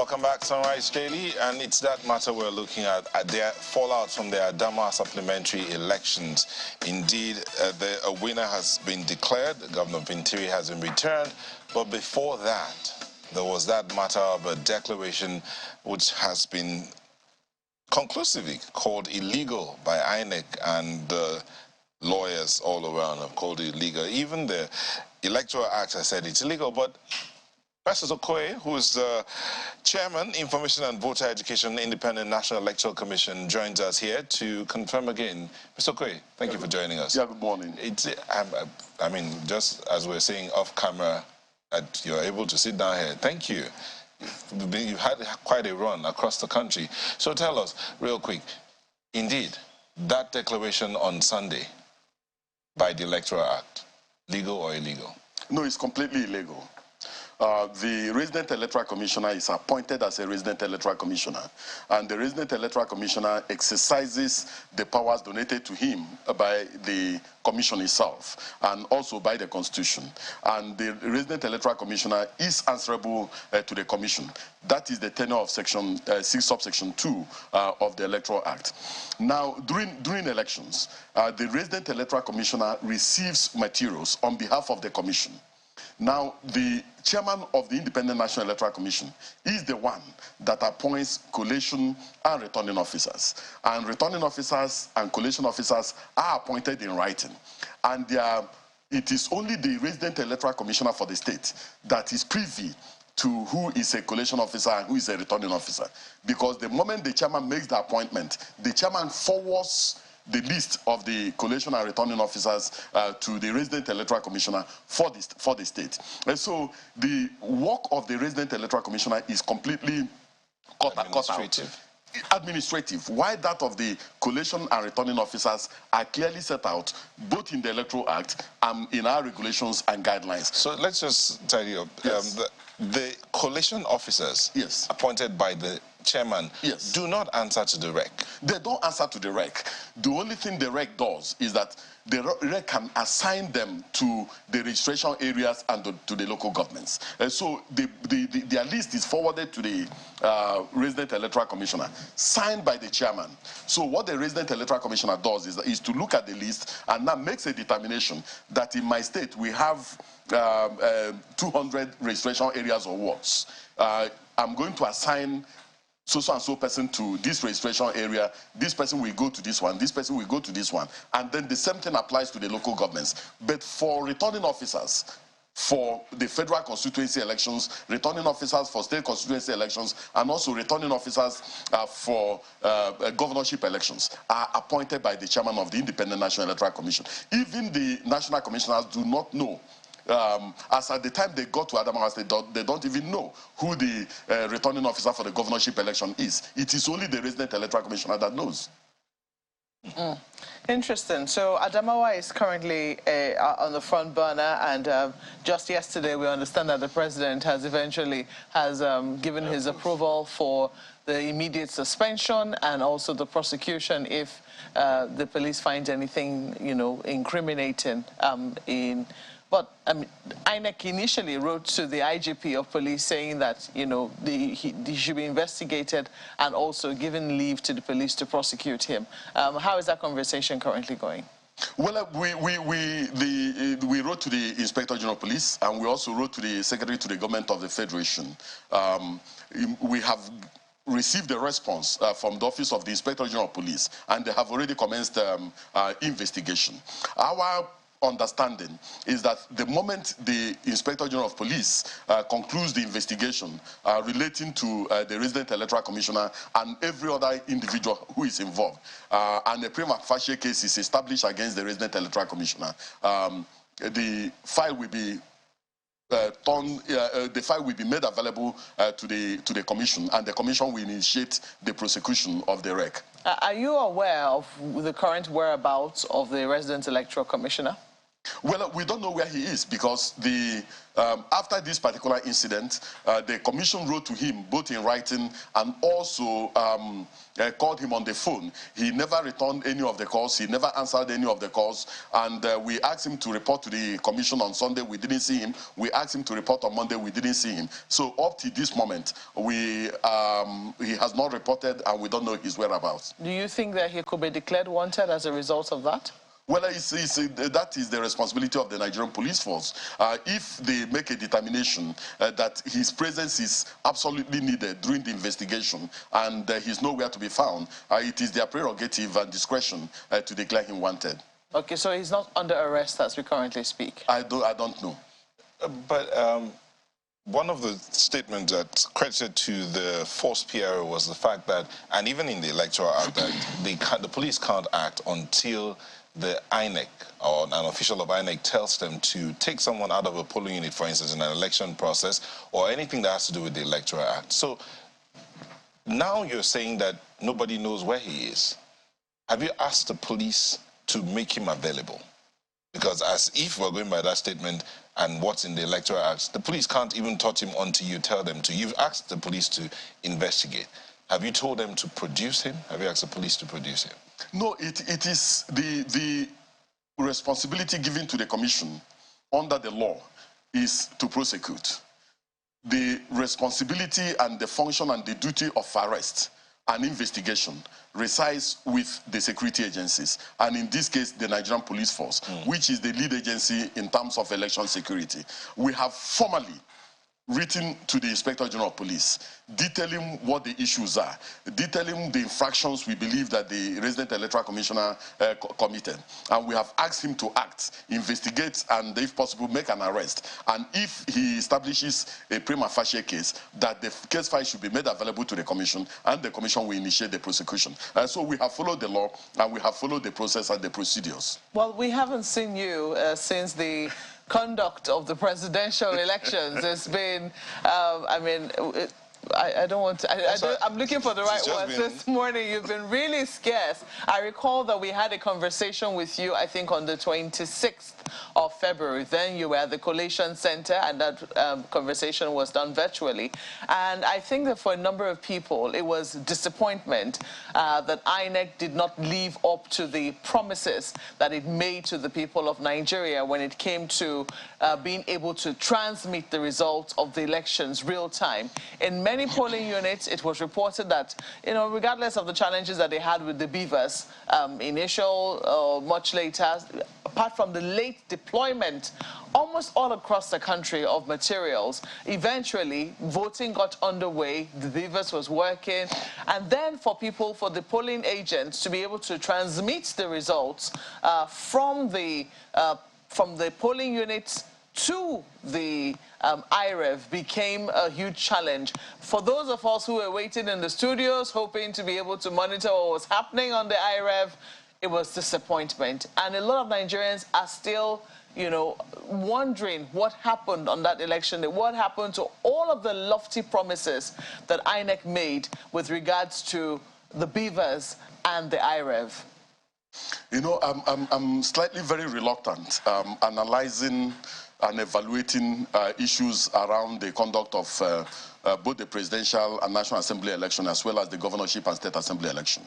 Welcome back, Sunrise Daily, and it's that matter we're looking at their fallout from the Adama supplementary elections. Indeed, a winner has been declared, Governor Vintiri has been returned, but before that, there was that matter of a declaration which has been conclusively called illegal by INEC and lawyers all around have called it illegal. Even the Electoral Act has said it's illegal, but Professor Okoye, who is the Chairman, Information and Voter Education, Independent National Electoral Commission, joins us here to confirm again. Mr. Okoye, thank you for joining us. Yeah, good morning. I mean, just as we're saying off camera, you're able to sit down here. Thank you. You've had quite a run across the country. So tell us, real quick, indeed, that declaration on Sunday by the Electoral Act, legal or illegal? No, it's completely illegal. The resident electoral commissioner is appointed as a resident electoral commissioner, and the resident electoral commissioner exercises the powers donated to him by the commission itself and also by the constitution. And the resident electoral commissioner is answerable to the commission. That is the tenor of section 6 subsection 2 of the Electoral Act. Now, during elections, the resident electoral commissioner receives materials on behalf of the commission. Now, the chairman of the Independent National Electoral Commission is the one that appoints collation and returning officers. And returning officers and collation officers are appointed in writing. And it is only the resident electoral commissioner for the state that is privy to who is a collation officer and who is a returning officer. Because the moment the chairman makes the appointment, the chairman forwards the list of the collation and returning officers to the resident electoral commissioner for the state. And so the work of the resident electoral commissioner is completely cut out. Administrative, while that of the collation and returning officers are clearly set out both in the Electoral Act and in our regulations and guidelines. So let's just tidy up. Yes. The collation officers, yes, appointed by the chairman, yes, do not answer to the REC. They don't answer to the REC. The only thing the REC does is that the REC can assign them to the registration areas and to the local governments. And so their list is forwarded to the resident electoral commissioner, signed by the chairman. So what the resident electoral commissioner does is to look at the list and now makes a determination that in my state we have 200 registration areas or wards. I'm going to assign so and so person to this registration area, this person will go to this one, this person will go to this one, and then the same thing applies to the local governments. But for returning officers, for the federal constituency elections, returning officers for state constituency elections, and also returning officers for governorship elections are appointed by the chairman of the Independent National Electoral Commission. Even the national commissioners do not know. As at the time they got to Adamawa State, they don't even know who the returning officer for the governorship election is. It is only the resident electoral commissioner that knows. Interesting. So Adamawa is currently on the front burner, and just yesterday we understand that the president has given his approval for the immediate suspension and also the prosecution if the police finds anything, incriminating But INEC initially wrote to the IGP of police saying that, he should be investigated and also given leave to the police to prosecute him. How is that conversation currently going? Well, we wrote to the Inspector General of Police, and we also wrote to the Secretary to the Government of the Federation. We have received a response from the Office of the Inspector General of Police, and they have already commenced investigation. Our understanding is that the moment the Inspector General of Police concludes the investigation relating to the resident electoral commissioner and every other individual who is involved, and a prima facie case is established against the resident electoral commissioner, the file will be made available to the commission, and the commission will initiate the prosecution of the REC. Are you aware of the current whereabouts of the resident electoral commissioner? Well, we don't know where he is because after this particular incident, the commission wrote to him both in writing and also called him on the phone. He never returned any of the calls. He never answered any of the calls. And we asked him to report to the commission on Sunday. We didn't see him. We asked him to report on Monday. We didn't see him. So up to this moment, he has not reported and we don't know his whereabouts. Do you think that he could be declared wanted as a result of that? Well, that is the responsibility of the Nigerian police force. If they make a determination that his presence is absolutely needed during the investigation and he's nowhere to be found, it is their prerogative and discretion to declare him wanted. Okay, so he's not under arrest as we currently speak? I don't know. But one of the statements that's credited to the forced PRO was the fact that, and even in the Electoral Act, that the police can't act until the INEC or an official of INEC tells them to take someone out of a polling unit, for instance, in an election process or anything that has to do with the Electoral Act. So now you're saying that nobody knows where he is. Have you asked the police to make him available? Because as if we're going by that statement and what's in the Electoral Act, the police can't even touch him until you tell them to. You've asked the police to investigate. Have you told them to produce him? Have you asked the police to produce him? No, it is the responsibility given to the commission under the law is to prosecute. The responsibility and the function and the duty of arrest and investigation resides with the security agencies, and in this case, the Nigerian Police Force, which is the lead agency in terms of election security. We have formally written to the Inspector General of Police, detailing what the issues are, detailing the infractions we believe that the resident electoral commissioner committed. And we have asked him to act, investigate, and if possible, make an arrest. And if he establishes a prima facie case, that the case file should be made available to the commission, and the commission will initiate the prosecution. And so we have followed the law, and we have followed the process and the procedures. Well, we haven't seen you since the conduct of the presidential elections. It's been, I mean, I don't want to, I'm looking for the right words. This morning, you've been really scarce. I recall that we had a conversation with you, I think, on the 26th of February. Then you were at the Collation Center, and that conversation was done virtually. And I think that for a number of people, it was disappointment that INEC did not live up to the promises that it made to the people of Nigeria when it came to being able to transmit the results of the elections real time. In many polling units, it was reported that, you know, regardless of the challenges that they had with the beavers, initial or much later, apart from the late deployment almost all across the country of materials, eventually voting got underway, the beavers was working, and then for people, for the polling agents to be able to transmit the results from the polling units to the IREV became a huge challenge. For those of us who were waiting in the studios, hoping to be able to monitor what was happening on the IREV, it was disappointment. And a lot of Nigerians are still, you know, wondering what happened on that election day, what happened to all of the lofty promises that INEC made with regards to the beavers and the IREV. You know, I'm slightly very reluctant analyzing and evaluating issues around the conduct of both the presidential and National Assembly election as well as the governorship and state assembly election.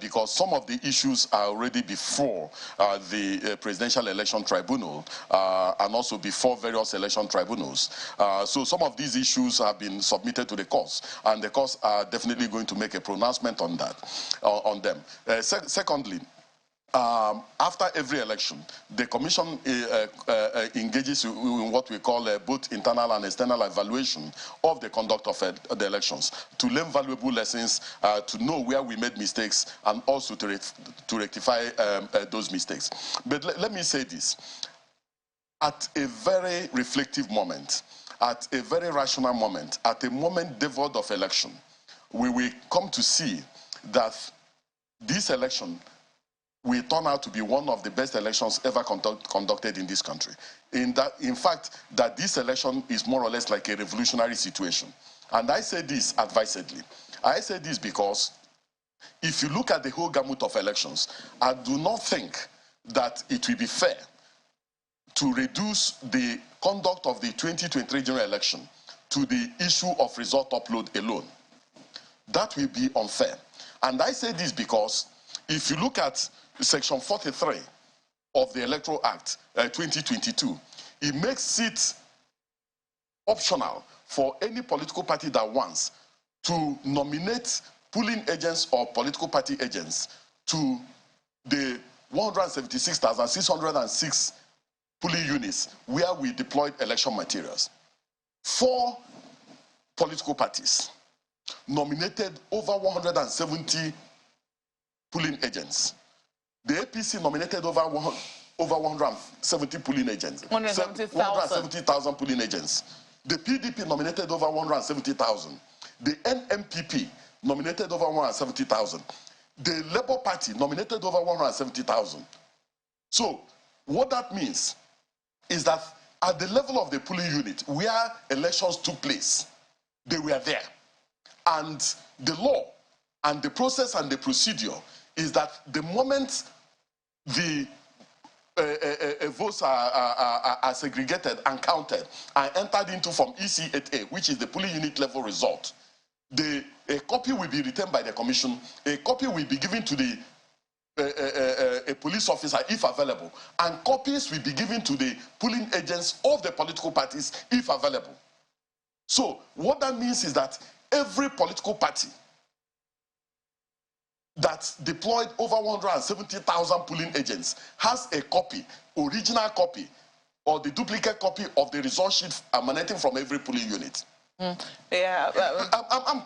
Because some of the issues are already before the presidential election tribunal and also before various election tribunals. So some of these issues have been submitted to the courts, and the courts are definitely going to make a pronouncement on that, on them. Secondly, after every election, the commission engages in what we call both internal and external evaluation of the conduct of the elections to learn valuable lessons, to know where we made mistakes, and also to rectify those mistakes. But let me say this. At a very reflective moment, at a very rational moment, at a moment devoid of election, we will come to see that this election will turn out to be one of the best elections ever conducted in this country. In fact, that this election is more or less like a revolutionary situation. And I say this advisedly. I say this because if you look at the whole gamut of elections, I do not think that it will be fair to reduce the conduct of the 2023 general election to the issue of result upload alone. That will be unfair. And I say this because if you look at Section 43 of the Electoral Act 2022, it makes it optional for any political party that wants to nominate polling agents or political party agents to the 176,606 polling units where we deployed election materials. 4 political parties nominated over 170 polling agents. The APC nominated over 170 polling agents. 170,000 polling agents. The PDP nominated over 170,000. The NMPP nominated over 170,000. The Labour Party nominated over 170,000. So what that means is that at the level of the polling unit where elections took place, they were there. And the law and the process and the procedure is that the moment the votes are segregated and counted and entered into from EC8A, which is the polling unit level result, a copy will be retained by the commission, a copy will be given to the a police officer if available, and copies will be given to the polling agents of the political parties if available. So what that means is that every political party that deployed over 170,000 polling agents has a copy, original copy, or the duplicate copy of the result sheet emanating from every polling unit. I'm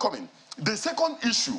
coming. The second issue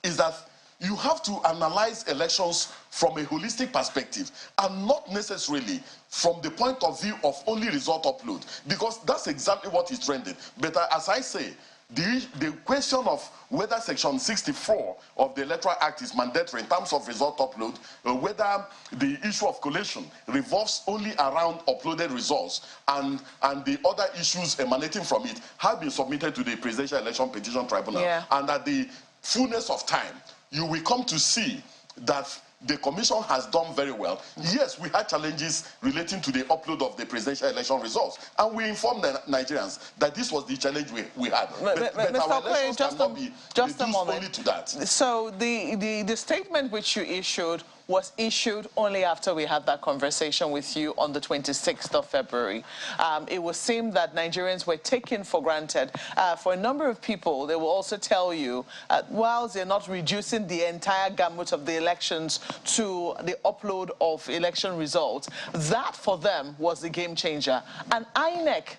is that you have to analyze elections from a holistic perspective and not necessarily from the point of view of only result upload, because that's exactly what is trending. But as I say, the question of whether Section 64 of the Electoral Act is mandatory in terms of result upload, whether the issue of collation revolves only around uploaded results, and the other issues emanating from it have been submitted to the Presidential Election Petition Tribunal. Yeah. And at the fullness of time, you will come to see that the Commission has done very well. Yes, we had challenges relating to the upload of the presidential election results, and we informed the Nigerians that this was the challenge we had. But our elections cannot be reduced only to that. So the statement which you issued was issued only after we had that conversation with you on the 26th of February. It would seem that Nigerians were taken for granted. For a number of people, they will also tell you, while they're not reducing the entire gamut of the elections to the upload of election results, that for them was the game changer. And INEC,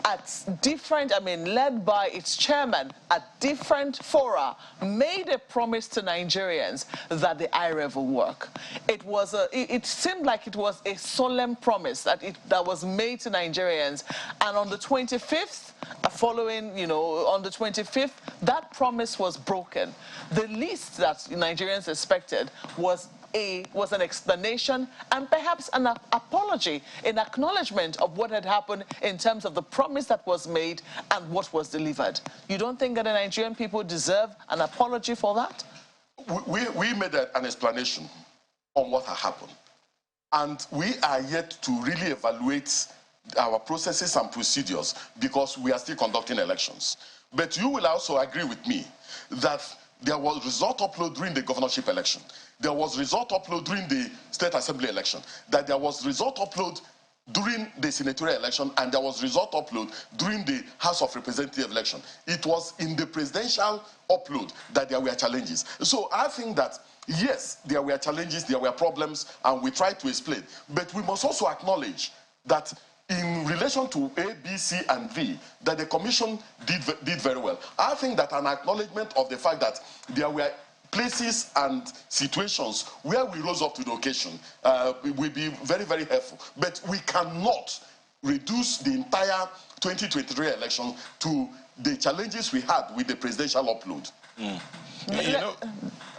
at different, led by its chairman, at different fora, made a promise to Nigerians that the IREV will work. It seemed like it was a solemn promise that was made to Nigerians, and on the 25th, on the 25th, that promise was broken. The least that Nigerians expected was an explanation and perhaps an apology, an acknowledgement of what had happened in terms of the promise that was made and what was delivered. You don't think that the Nigerian people deserve an apology for that? We made an explanation on what had happened, and we are yet to really evaluate our processes and procedures because we are still conducting elections. But you will also agree with me that there was result upload during the governorship election. There was result upload during the State Assembly election. That there was result upload during the senatorial election, and there was result upload during the House of Representatives election. It was in the presidential upload that there were challenges. So I think that, yes, there were challenges, there were problems, and we tried to explain. But we must also acknowledge that in relation to A, B, C, and D, that the Commission did very well. I think that an acknowledgement of the fact that there were places and situations where we rose up to the occasion will be very, very helpful. But we cannot reduce the entire 2023 election to the challenges we had with the presidential upload.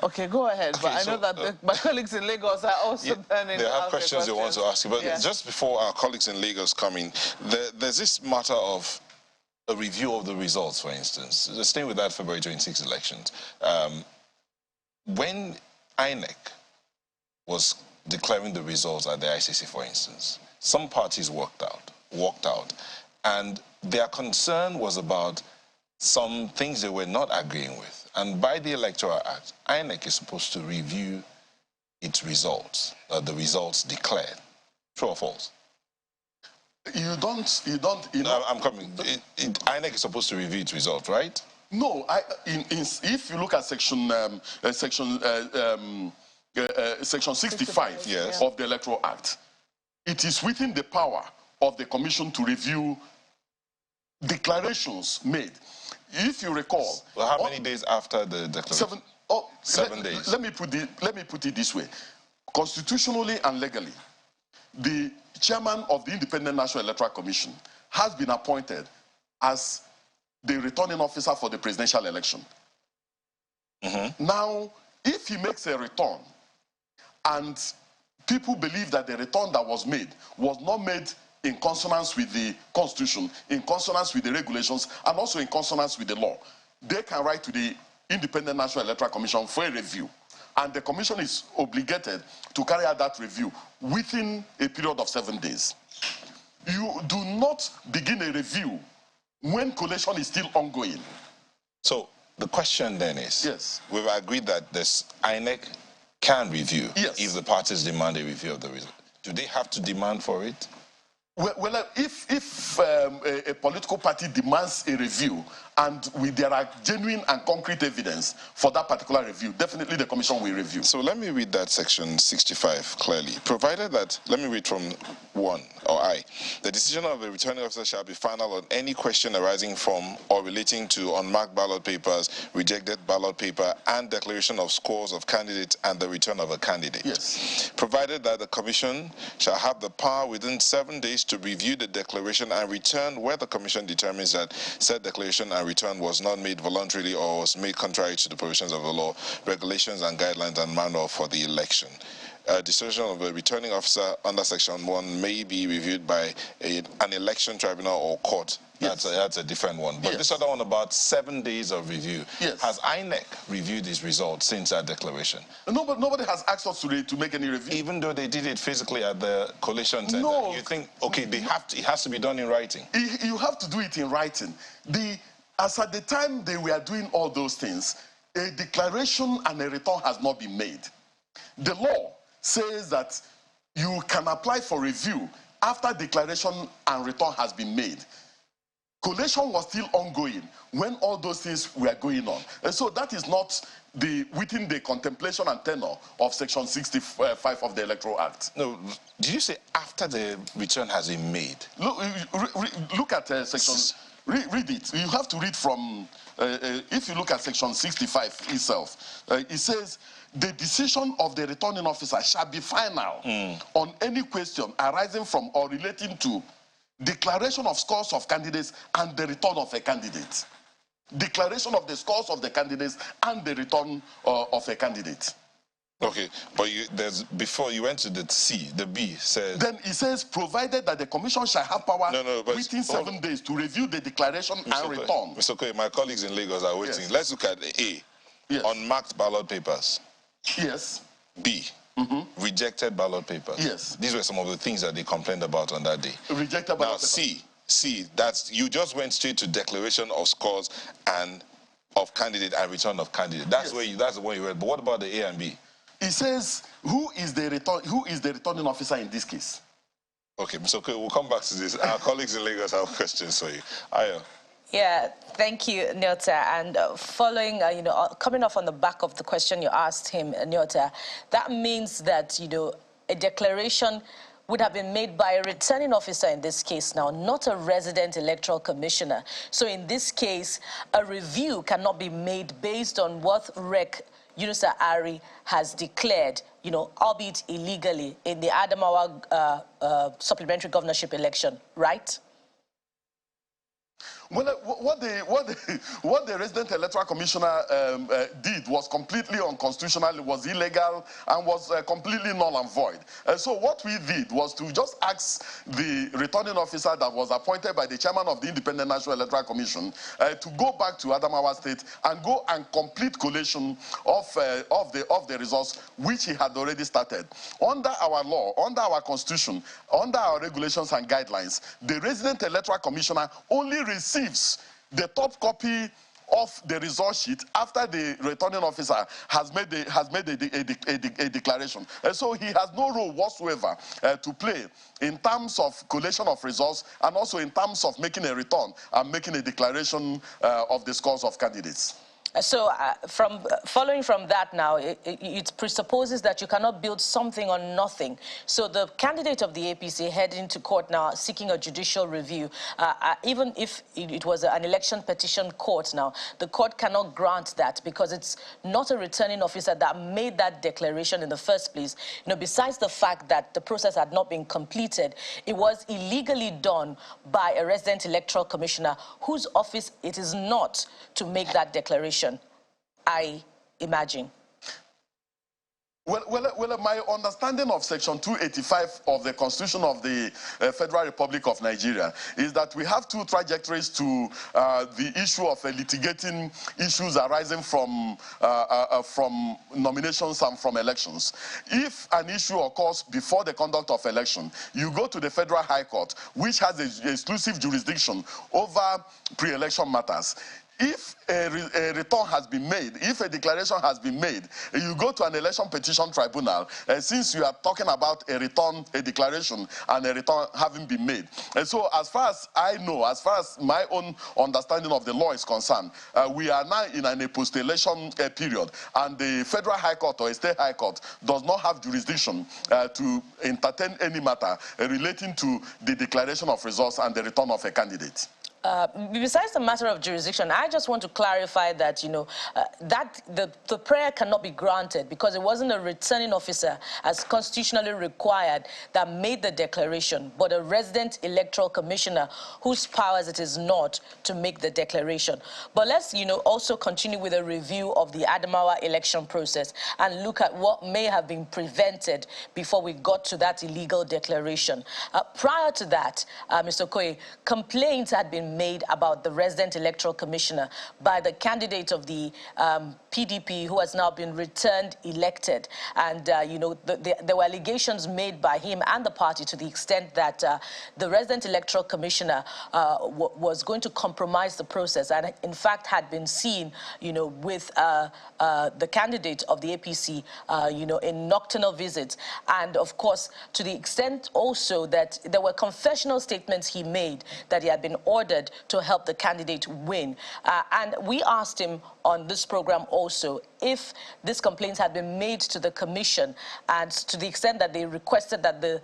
Okay, go ahead. But I know that my colleagues in Lagos are also burning. They have questions they want to ask you. But just before our colleagues in Lagos come in, there's this matter of a review of the results, for instance. Staying with that February 26 elections. When INEC was declaring the results at the ICC, for instance, some parties walked out, and their concern was about some things they were not agreeing with. And by the Electoral Act, INEC is supposed to review its results, the results declared. True or false? You don't. No, I'm coming. INEC is supposed to review its results, right? No, if you look at section 65 Yes. of the Electoral Act, it is within the power of the Commission to review declarations made. If you recall, Well, how many days after the declaration? 7 days. Let me put it this way: constitutionally and legally, the chairman of the Independent National Electoral Commission has been appointed as the returning officer for the presidential election. Now, if he makes a return and people believe that the return that was not made in consonance with the Constitution, in consonance with the regulations, and also in consonance with the law, they can write to the Independent National Electoral Commission for a review. And the Commission is obligated to carry out that review within a period of 7 days. You do not begin a review when collation is still ongoing. So the question then is, yes, we've agreed that this INEC can review if the parties demand a review of the result. Do they have to demand for it? Well, if a political party demands a review and there are genuine and concrete evidence for that particular review, definitely the Commission will review. So let me read that section 65 clearly. Provided that, let me read from 1 or I. The decision of the returning officer shall be final on any question arising from or relating to unmarked ballot papers, rejected ballot paper, and declaration of scores of candidates and the return of a candidate. Yes. Provided that the Commission shall have the power within 7 days to review the declaration and return where the Commission determines that said declaration and return was not made voluntarily or was made contrary to the provisions of the law, regulations and guidelines and manual for the election. A decision of a returning officer under Section 1 may be reviewed by an election tribunal or court. Yes. That's a different one. But yes, this other one, about 7 days of review. Yes. Has INEC reviewed these results since that declaration? Nobody has asked us to make any review. Even though they did it physically at the collation center, no, you think, okay, they have to, it has to be done in writing? You have to do it in writing. As at the time they were doing all those things, a declaration and a return has not been made. The law says that you can apply for review after declaration and return has been made. Collation was still ongoing when all those things were going on. And so that is not within the contemplation and tenor of Section 65 of the Electoral Act. No, did you say after the return has been made? Look at Section, read it. You have to read from, if you look at Section 65 itself, it says, the decision of the returning officer shall be final on any question arising from or relating to declaration of scores of candidates and the return of a candidate. Declaration of the scores of the candidates and the return of a candidate. Okay, but before you went to the C, the B says... Then it says, provided that the Commission shall have power but within 7 days to review the declaration and return. Mr. Okoye, my colleagues in Lagos are waiting. Yes. Let's look at A. Yes. Unmarked ballot papers. Yes. B. Rejected ballot papers. Yes. These were some of the things that they complained about on that day. Rejected ballot papers. C, that's, you just went straight to declaration of scores and of candidate and return of candidate. That's that's the one you read. But what about the A and B? It says, who is the returning officer in this case? Okay, so we'll come back to this. Our colleagues in Lagos have questions for you. Ayo. Yeah, thank you, Nyota. And following, coming off on the back of the question you asked him, Nyota, that means that, a declaration would have been made by a returning officer in this case now, not a resident electoral commissioner. So in this case, a review cannot be made based on what Rec. Yunusa Ari has declared, albeit illegally, in the Adamawa supplementary governorship election, right? Well, what the resident electoral commissioner did was completely unconstitutional, it was illegal, and was completely null and void. So what we did was to just ask the returning officer that was appointed by the chairman of the Independent National Electoral Commission to go back to Adamawa State and go and complete collation of the results, which he had already started. Under our law, under our constitution, under our regulations and guidelines, the resident electoral commissioner only receives the top copy of the result sheet after the returning officer has made a declaration. And so he has no role whatsoever to play in terms of collation of results and also in terms of making a return and making a declaration of the scores of candidates. So following from that now, it presupposes that you cannot build something on nothing. So the candidate of the APC heading to court now seeking a judicial review, even if it was an election petition court now, the court cannot grant that because it's not a returning officer that made that declaration in the first place. You know, besides the fact that the process had not been completed, it was illegally done by a resident electoral commissioner whose office it is not to make that declaration, I imagine. Well, my understanding of Section 285 of the Constitution of the Federal Republic of Nigeria is that we have two trajectories to the issue of litigating issues arising from nominations and from elections. If an issue occurs before the conduct of election, you go to the Federal High Court, which has exclusive jurisdiction over pre-election matters. If a return has been made, if a declaration has been made, you go to an election petition tribunal, since you are talking about a return, a declaration, and a return having been made. And so as far as I know, as far as my own understanding of the law is concerned, we are now in a post-election period, and the Federal High Court or a State High Court does not have jurisdiction to entertain any matter relating to the declaration of results and the return of a candidate. Besides the matter of jurisdiction, I just want to clarify that, you know, that the prayer cannot be granted because it wasn't a returning officer as constitutionally required that made the declaration, but a resident electoral commissioner whose powers it is not to make the declaration. But let's, you know, also continue with a review of the Adamawa election process and look at what may have been prevented before we got to that illegal declaration. Prior to that, Mr. Okoye, complaints had been made about the resident electoral commissioner by the candidate of the PDP who has now been returned elected. And, you know, there were allegations made by him and the party to the extent that the resident electoral commissioner was going to compromise the process and, in fact, had been seen, you know, with the candidate of the APC, you know, in nocturnal visits. And, of course, to the extent also that there were confessional statements he made that he had been ordered to help the candidate win. And we asked him on this program also if these complaints had been made to the commission and to the extent that they requested that the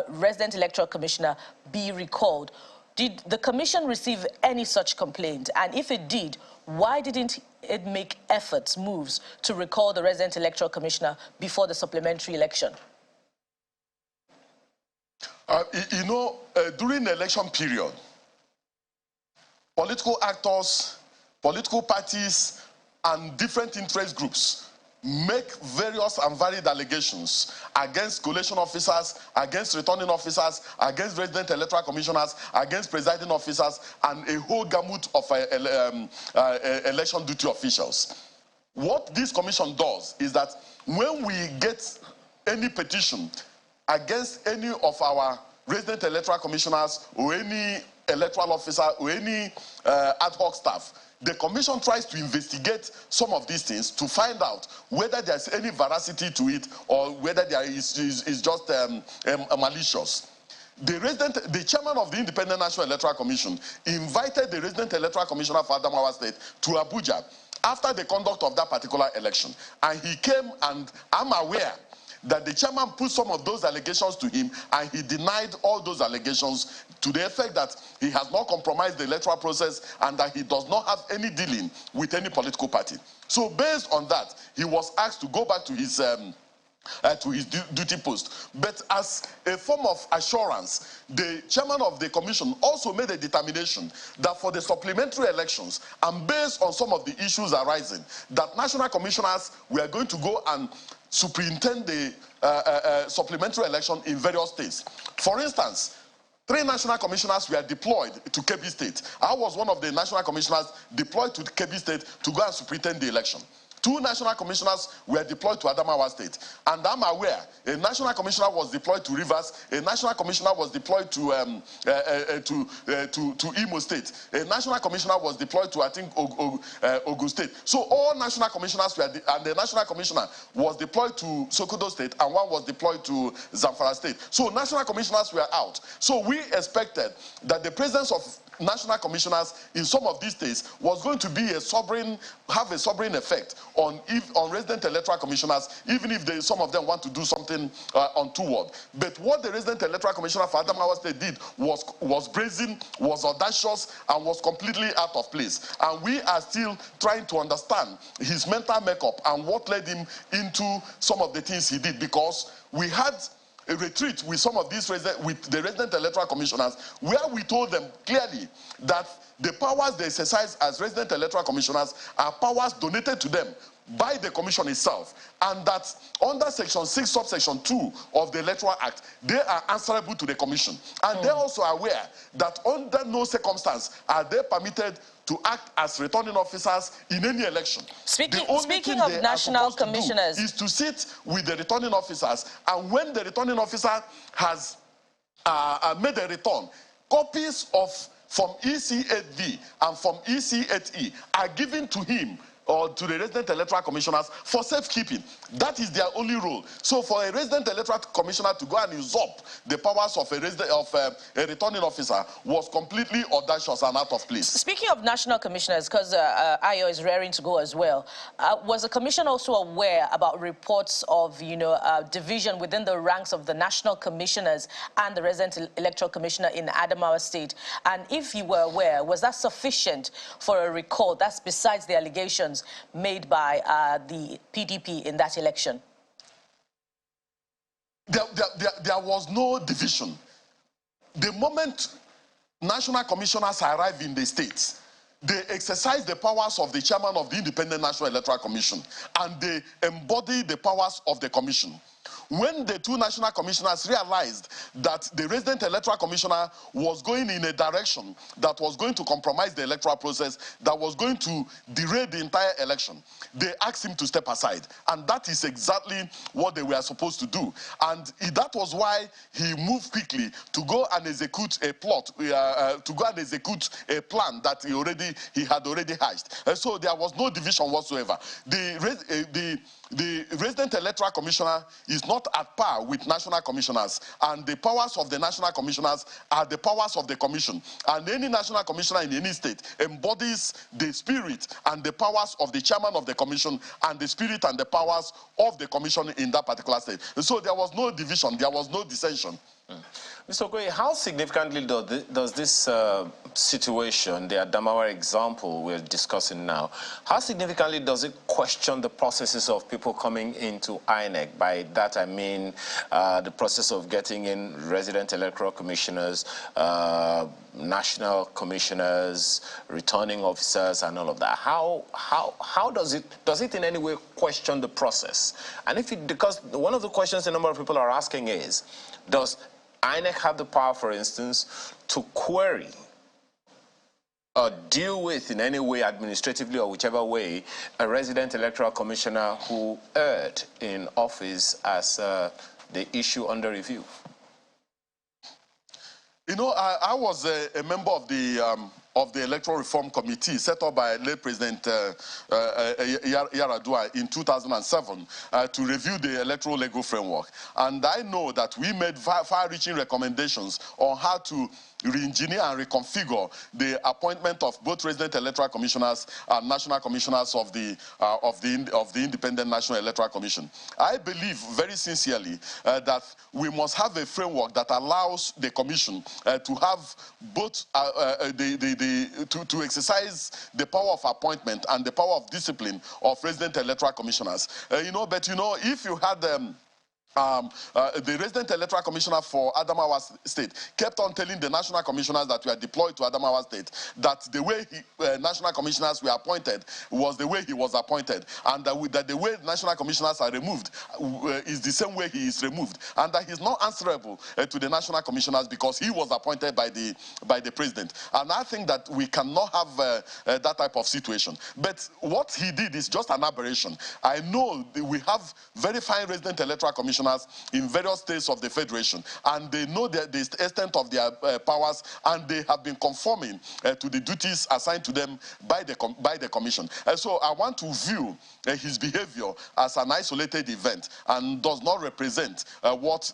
resident electoral commissioner be recalled. Did the commission receive any such complaint? And if it did, why didn't it make efforts, moves to recall the resident electoral commissioner before the supplementary election? You know, during the election period, political actors, political parties, and different interest groups make various and varied allegations against collation officers, against returning officers, against resident electoral commissioners, against presiding officers, and a whole gamut of election duty officials. What this commission does is that when we get any petition against any of our resident electoral commissioners or any electoral officer or any ad hoc staff, the commission tries to investigate some of these things to find out whether there's any veracity to it or whether there is just malicious. The chairman of the Independent National Electoral Commission invited the resident electoral commissioner for Adamawa State to Abuja after the conduct of that particular election. And he came, and I'm aware that the chairman put some of those allegations to him, and he denied all those allegations to the effect that he has not compromised the electoral process and that he does not have any dealing with any political party. So based on that, he was asked to go back to his to his duty post. But as a form of assurance, the chairman of the commission also made a determination that for the supplementary elections, and based on some of the issues arising, that national commissioners were going to go and superintend the supplementary election in various states. For instance, 3 national commissioners were deployed to Kebbi State. I was one of the national commissioners deployed to Kebbi State to go and superintend the election. 2 national commissioners were deployed to Adamawa State. And I'm aware, a national commissioner was deployed to Rivers, a national commissioner was deployed to Imo State, a national commissioner was deployed to, I think, Ogun State. So all national commissioners were, and the national commissioner was deployed to Sokoto State, and one was deployed to Zamfara State. So national commissioners were out. So we expected that the presence of national commissioners in some of these states was going to be have a sovereign effect on resident electoral commissioners, even if some of them want to do something untoward. But what the resident electoral commissioner for Adamawa State did was brazen, was audacious, and was completely out of place. And we are still trying to understand his mental makeup and what led him into some of the things he did, because we had a retreat with some of these the resident electoral commissioners, where we told them clearly that the powers they exercise as resident electoral commissioners are powers donated to them by the commission itself, and that under section 6 subsection 2 of the Electoral Act, they are answerable to the commission. And they're also aware that under no circumstance are they permitted to act as returning officers in any election. Speaking of national commissioners, is to sit with the returning officers, and when the returning officer has made a return, copies from EC8V and from EC8E are given to him or to the resident electoral commissioners for safekeeping. That is their only role. So for a resident electoral commissioner to go and usurp the powers of a returning officer was completely audacious and out of place. Speaking of national commissioners, because Ayo is raring to go as well, was the commission also aware about reports of, division within the ranks of the national commissioners and the resident electoral commissioner in Adamawa State? And if you were aware, was that sufficient for a recall? That's besides the allegations made by the PDP in that election? There was no division. The moment national commissioners arrive in the states, they exercise the powers of the chairman of the Independent National Electoral Commission, and they embody the powers of the commission. When the 2 national commissioners realized that the resident electoral commissioner was going in a direction that was going to compromise the electoral process, that was going to derail the entire election, they asked him to step aside. And that is exactly what they were supposed to do. And that was why he moved quickly to go and execute a plot, to go and execute a plan that he had already hatched. So there was no division whatsoever. The resident electoral commissioner is not at par with national commissioners, and the powers of the national commissioners are the powers of the commission. And any national commissioner in any state embodies the spirit and the powers of the chairman of the commission and the spirit and the powers of the commission in that particular state. So there was no division, there was no dissension. Mr. Okoye, how significantly does this situation, the Adamawa example we're discussing now, how significantly does it question the processes of people coming into INEC? By that I mean the process of getting in resident electoral commissioners, national commissioners, returning officers, and all of that. How does it in any way question the process? And because one of the questions a number of people are asking is, does INEC have the power, for instance, to query or deal with in any way, administratively or whichever way, a resident electoral commissioner who erred in office as the issue under review? I was a member of the Electoral Reform Committee set up by late President Yaradua in 2007 to review the electoral legal framework. And I know that we made far-reaching recommendations on how to re-engineer and reconfigure the appointment of both resident electoral commissioners and national commissioners of the Independent National Electoral Commission. I believe very sincerely that we must have a framework that allows the commission to have both to exercise the power of appointment and the power of discipline of resident electoral commissioners. If you had the resident electoral commissioner for Adamawa State kept on telling the national commissioners that were deployed to Adamawa State that the way national commissioners were appointed was the way he was appointed, and that the way national commissioners are removed is the same way he is removed, and that he's not answerable to the national commissioners because he was appointed by the president. And I think that we cannot have that type of situation. But what he did is just an aberration. I know we have very fine resident electoral commissioners in various states of the Federation, and they know the extent of their powers, and they have been conforming to the duties assigned to them by the Commission. So I want to view his behavior as an isolated event and does not represent what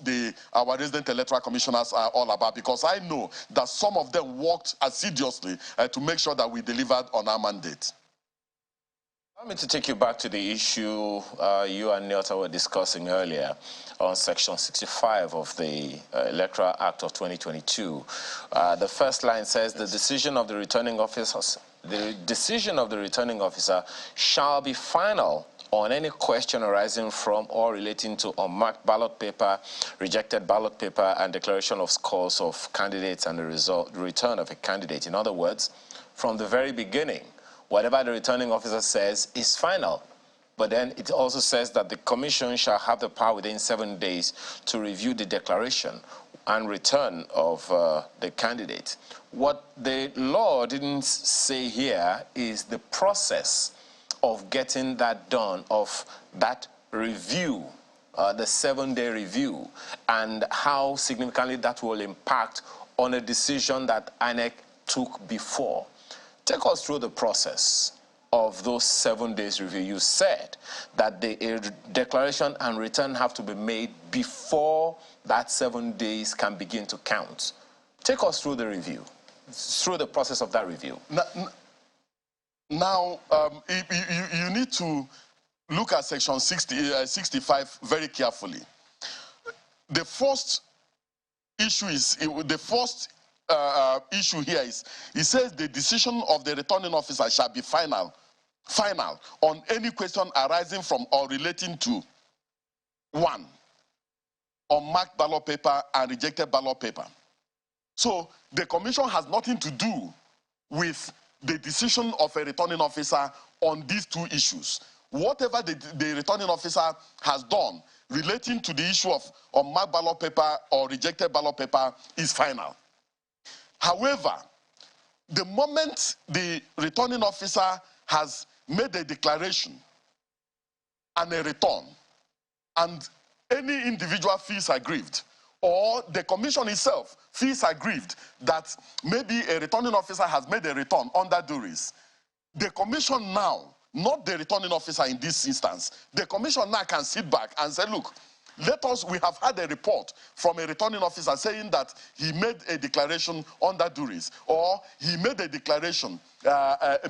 our resident electoral commissioners are all about, because I know that some of them worked assiduously to make sure that we delivered on our mandate. Allow me to take you back to the issue you and Nyota were discussing earlier on Section 65 of the Electoral Act of 2022. The first line says the decision of the returning officers, shall be final on any question arising from or relating to unmarked ballot paper, rejected ballot paper, and declaration of scores of candidates and the return of a candidate. In other words, from the very beginning, whatever the returning officer says is final. But then it also says that the Commission shall have the power within 7 days to review the declaration and return of the candidate. What the law didn't say here is the process of getting that done, of that review, the 7-day review, and how significantly that will impact on a decision that INEC took before. Take us through the process of those 7 days review. You said that the declaration and return have to be made before that 7 days can begin to count. Take us through the review, through the process of that review. Now, you need to look at Section 65 very carefully. The first issue is, issue here is, it says the decision of the returning officer shall be final on any question arising from or relating to 1, unmarked ballot paper and rejected ballot paper. So the Commission has nothing to do with the decision of a returning officer on these 2 issues. Whatever the returning officer has done relating to the issue of unmarked ballot paper or rejected ballot paper is final. However, the moment the returning officer has made a declaration and a return, and any individual feels aggrieved, or the Commission itself feels aggrieved that maybe a returning officer has made a return under duress, the Commission now, not the returning officer in this instance, the Commission now can sit back and say, look, we have had a report from a returning officer saying that he made a declaration under duress, or he made a declaration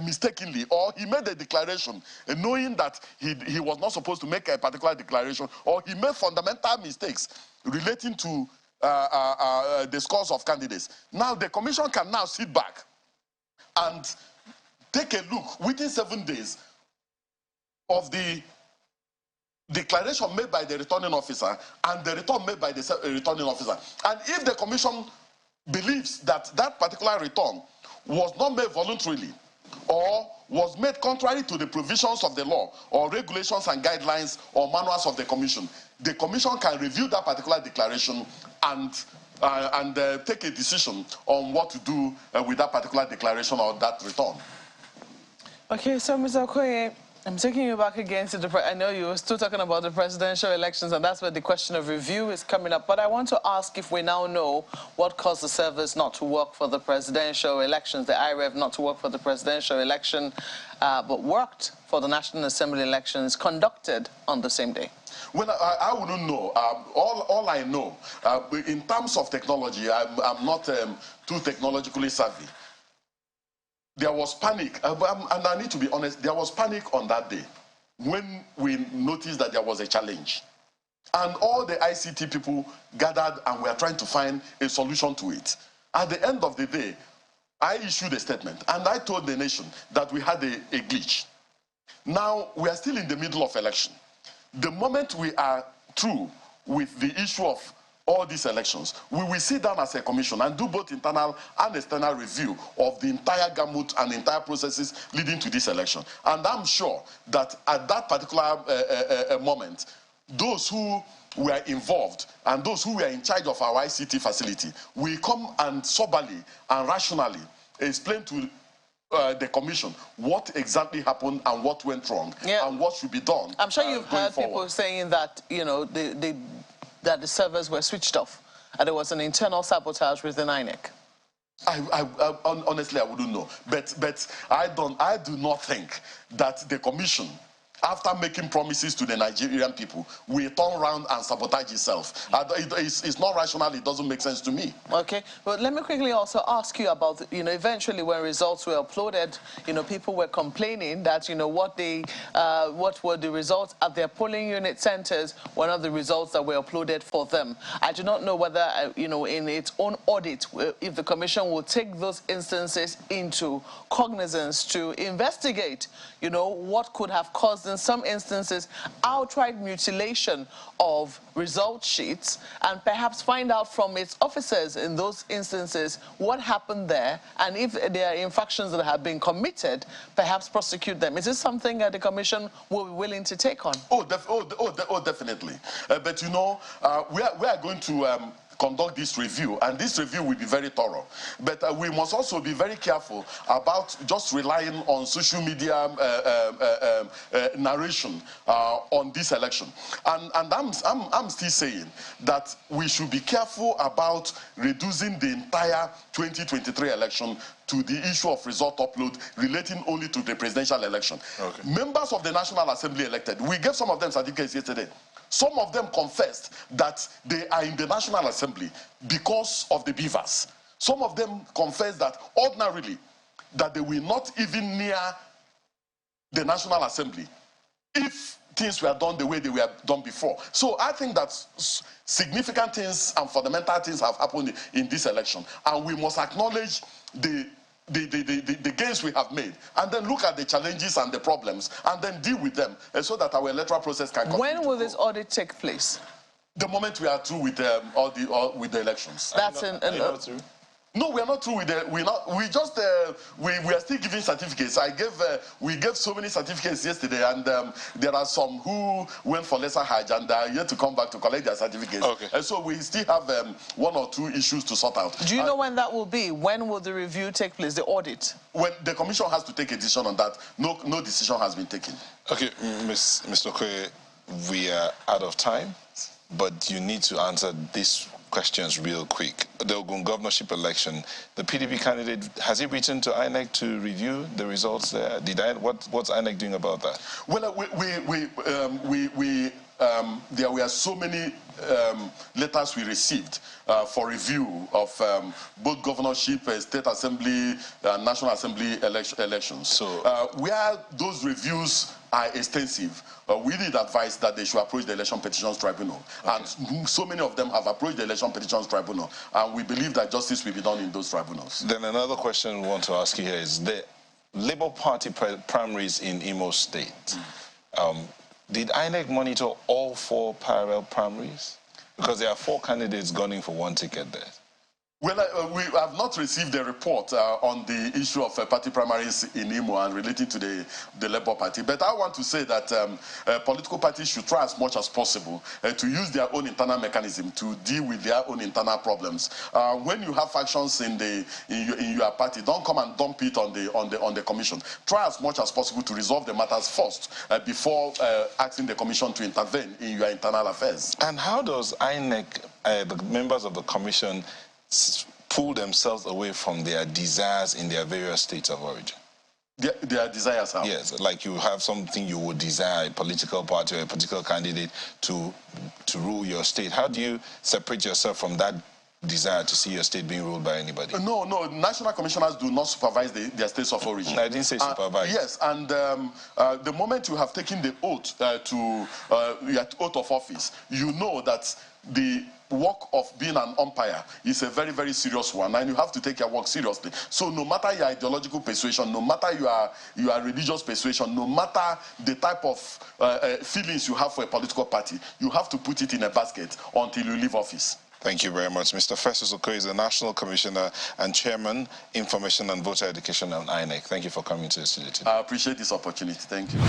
mistakenly, or he made a declaration knowing that he was not supposed to make a particular declaration, or he made fundamental mistakes relating to the scores of candidates. Now the Commission can now sit back and take a look within 7 days of the declaration made by the returning officer and the return made by the returning officer. And if the Commission believes that that particular return was not made voluntarily or was made contrary to the provisions of the law or regulations and guidelines or manuals of the Commission can review that particular declaration and take a decision on what to do with that particular declaration or that return. Okay, so Mr. Okoye, I'm taking you back again to I know you were still talking about the presidential elections, and that's where the question of review is coming up. But I want to ask if we now know what caused the servers not to work for the presidential elections, the IREV not to work for the presidential election, but worked for the National Assembly elections conducted on the same day. Well, I wouldn't know. All I know, in terms of technology, I'm not too technologically savvy. There was panic, and I need to be honest, there was panic on that day when we noticed that there was a challenge. And all the ICT people gathered and were trying to find a solution to it. At the end of the day, I issued a statement and I told the nation that we had a glitch. Now, we are still in the middle of election. The moment we are through with the issue of all these elections, we will sit down as a commission and do both internal and external review of the entire gamut and entire processes leading to this election. And I'm sure that at that particular moment, those who were involved and those who were in charge of our ICT facility will come and soberly and rationally explain to the commission what exactly happened and what went wrong and what should be done. I'm sure you've heard forward. people saying that, you know, that the servers were switched off and there was an internal sabotage within INEC. Honestly, I wouldn't know. But I do not think that the commission, after making promises to the Nigerian people, will turn around and sabotage itself. It's not rational. It doesn't make sense to me. Okay, but let me quickly also ask you about, you know, eventually when results were uploaded, you know, people were complaining that, you know, what were the results at their polling unit centers were not the results that were uploaded for them. I do not know whether, you know, in its own audit, if the commission will take those instances into cognizance to investigate, you know, what could have caused in some instances outright mutilation of result sheets, and perhaps find out from its officers in those instances what happened there, and if there are infractions that have been committed, perhaps prosecute them. Is this something the commission will be willing to take on? Definitely. But you know, we are going to conduct this review, and this review will be very thorough. But we must also be very careful about just relying on social media narration on this election. And I'm still saying that we should be careful about reducing the entire 2023 election to the issue of result upload relating only to the presidential election. Okay. Members of the National Assembly elected, we gave some of them certificates yesterday. Some of them confessed that they are in the National Assembly because of the beavers. Some of them confessed that ordinarily that they will not even near the National Assembly if things were done the way they were done before. So I think that significant things and fundamental things have happened in this election, and we must acknowledge the gains we have made, and then look at the challenges and the problems, and then deal with them, so that our electoral process can continue. When will this audit take place? The moment we are through with with the elections. That's No, we are not through with the. We are still giving certificates. We gave so many certificates yesterday, and there are some who went for lesser Hajj and are yet to come back to collect their certificates. Okay. And so we still have one or two issues to sort out. Do you know when that will be? When will the review take place, the audit? When the commission has to take a decision on that. No decision has been taken. Okay, Mr. Okoye, we are out of time, but you need to answer this questions real quick. The Ogun governorship election, the PDP candidate, has he written to INEC to review the results there? What's INEC doing about that? Well, there were so many letters we received for review of both governorship, state assembly, national assembly elections. So, where those reviews are extensive, we did advise that they should approach the Election Petitions Tribunal. Okay. And so many of them have approached the Election Petitions Tribunal, and we believe that justice will be done in those tribunals. Then another question we want to ask you here is the Labour Party primaries in Imo State. Did INEC monitor all 4 parallel primaries? Because there are 4 candidates gunning for 1 ticket there. Well, we have not received a report on the issue of party primaries in Imo and relating to the Labour Party. But I want to say that political parties should try as much as possible to use their own internal mechanism to deal with their own internal problems. When you have factions in your party, don't come and dump it on the commission. Try as much as possible to resolve the matters first before asking the commission to intervene in your internal affairs. And how does INEC, the members of the commission, pull themselves away from their desires in their various states of origin? Their desires how? Yes, like you have something you would desire, a political party or a political candidate to rule your state. How do you separate yourself from that desire to see your state being ruled by anybody? No, national commissioners do not supervise their states of origin. I didn't say supervise. Yes, and the moment you have taken the oath your oath of office, you know that the work of being an umpire is a very, very serious one, and you have to take your work seriously. So no matter your ideological persuasion, no matter your religious persuasion, no matter the type of feelings you have for a political party, you have to put it in a basket until you leave office. Thank you very much. Mr. Festus Okoye is the National Commissioner and Chairman, Information and Voter Education on INEC. Thank you for coming to the studio today. I appreciate this opportunity. Thank you.